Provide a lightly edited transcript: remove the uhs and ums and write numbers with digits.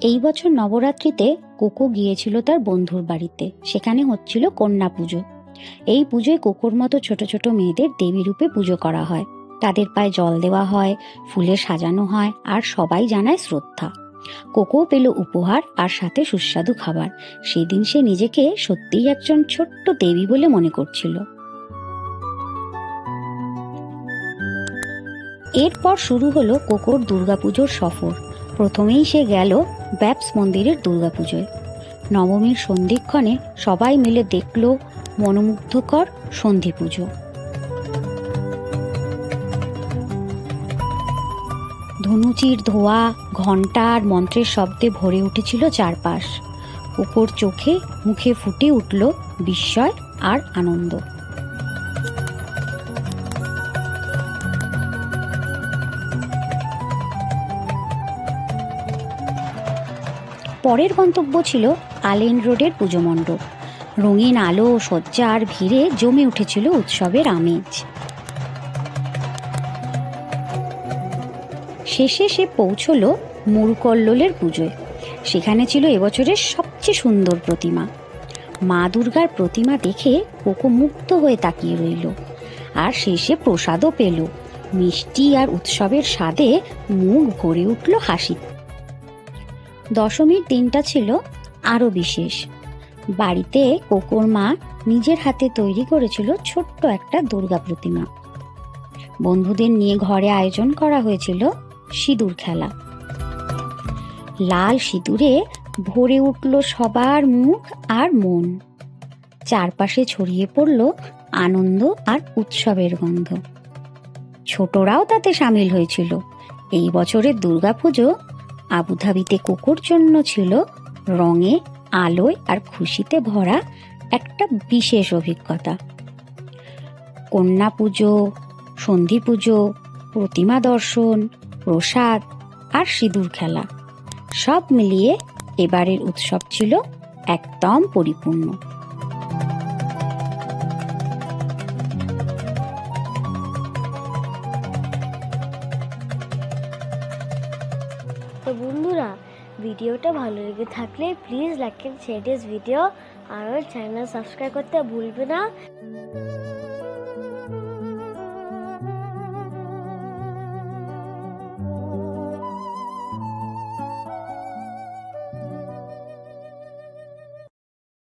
এই বছর নবরাত্রিতে কোকো গিয়েছিল তার বন্ধুর বাড়িতে। সেখানে হচ্ছিল কন্যা পুজো। এই পুজোয় কোকোর মতো ছোট ছোট মেয়েদের দেবী রূপে পুজো করা হয়। তাদের পায়ে জল দেওয়া হয়, ফুলে সাজানো হয়, আর সবাই জানায় শ্রদ্ধা। কোকো পেল উপহার আর সাথে সুস্বাদু খাবার। সেদিন সে নিজেকে সত্যিই একজন ছোট্ট দেবী বলে মনে করছিল। এরপর শুরু হলো কোকোর দুর্গাপুজোর সফর। প্রথমেই সে গেল ব্যাপস মন্দিরের দুর্গাপুজোয়। নবমীর সন্ধিক্ষণে সবাই মিলে দেখল মনোমুগ্ধকর সন্ধি পুজো। ধনুচির ধোয়া, ঘণ্টা আর মন্ত্রের শব্দে ভরে উঠেছিল চারপাশ। কোকোর চোখে মুখে ফুটে উঠল বিস্ময় আর আনন্দ। পরের গন্তব্য ছিল আলেন রোডের পুজো মণ্ডপ। রঙিন আলো, সজ্জা আর ভিড়ে জমে উঠেছিল উৎসবের আমেজ। শেষে সে পৌঁছল মুরুকল্লোলের পুজোয়। সেখানে ছিল এবছরের সবচেয়ে সুন্দর প্রতিমা। মা দুর্গার প্রতিমা দেখে কোকো মুগ্ধ হয়ে তাকিয়ে রইল। আর শেষে প্রসাদও পেল। মিষ্টি আর উৎসবের স্বাদে মুখ ভরে উঠল হাসি। দশমীর দিনটা ছিল আরো বিশেষ। বাড়িতে কোকোর মা নিজের হাতে তৈরি করেছিল ছোট্ট একটা দুর্গা প্রতিমা। বন্ধুদের নিয়ে ঘরে আয়োজন করা হয়েছিল সিঁদুর খেলা। লাল সিঁদুরে ভরে উঠল সবার মুখ আর মন। চারপাশে ছড়িয়ে পড়ল আনন্দ আর উৎসবের গন্ধ। ছোটরাও তাতে সামিল হয়েছিল। এই বছরের দুর্গাপুজো আবুধাবিতে কোকোর জন্য ছিল রঙে, আলোয় আর খুশিতে ভরা একটা বিশেষ অভিজ্ঞতা। কন্যা পুজো, সন্ধি পুজো, প্রতিমা দর্শন, প্রসাদ আর সিঁদুর খেলা সব মিলিয়ে এবারের উৎসব ছিল একদম পরিপূর্ণ। তো বন্ধুরা, ভিডিওটা ভালো লেগে থাকলে please like and share this video আর চ্যানেল সাবস্ক্রাইব করতে ভুলবে না।